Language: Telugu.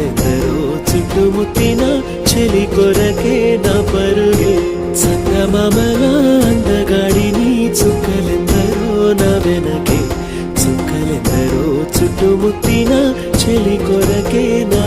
చుక్కలెందరో చుట్టుముట్టిన చెలి కొరకే నా పరుగే చందమామల అందగాడిని చుక్కలెందరో నా వెనకే చుక్కలెందరో చుట్టుముట్టిన చెలి కొరకే నా